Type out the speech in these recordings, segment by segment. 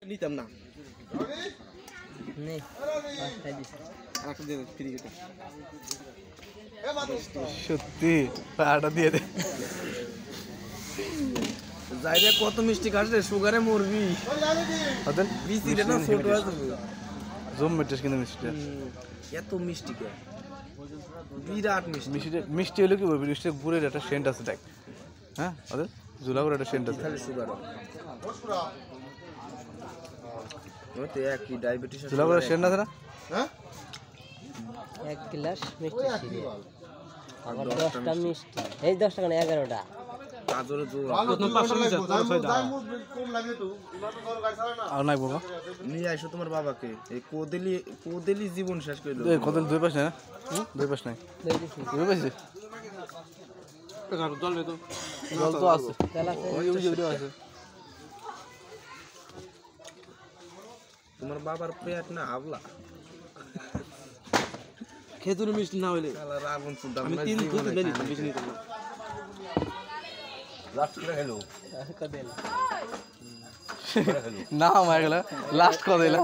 নিতাম না সত্যি পাটা দিয়ে দে যাইরে কত মিষ্টি খাচ্ছে সুগারে মরবি ওদের বিসিটা না ছোট আছে জম মিষ্টি কিন্তু মিষ্টি এত মিষ্টি কে বিরাট মিষ্টি মিষ্টি হলো কি বলবি মিষ্টি গুড়ের একটা সেন্ট আছে দেখ হ্যাঁ ওদের জুলাগুড় একটা সেন্ট আছে খালি সুগার ওতে একই ডায়াবেটিস জুলাগুড়ের সেন্ট আছে না হ্যাঁ এক গ্লাস মিষ্টি ছিল আবার 10টা মিষ্টি এই 10 টাকা না 11টা কাজরে জোর প্রথম 500 নিছে তোর 6 টাকা আর নাই বাবা নিয়ে আইসো তোমার বাবাকে এই কোদেলি জীবন শেষ করে দাও এই কত দুই পাশ না দুই পাশ নাই দুই পাশ জল তো আছে ওই ভিডিও আছে তোমার বাবার পেট না আবলা খেজুর মিষ্টি না হইলে শালা আগুন সুদ্ধা আমি 3 দুধ নেই বেশি নিতে না লাস্ট করে হ্যালো না মার গেল লাস্ট কো দিলা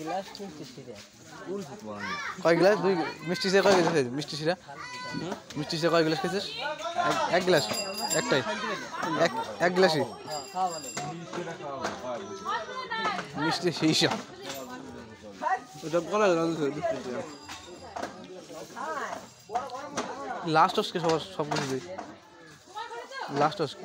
গ্লাস মিষ্টি ছিল কয় গ্লাস দুই মিষ্টি সে কয় গ্লাস মিষ্টি সিরা মিষ্টি সে কয় গ্লাস খেয়েছিস এক গ্লাস একটাই এক গ্লাসই মিষ্টি সেইসা ওটা বলা লাস্ট অস্কে সব কিছু দিই লাস্ট অস্কে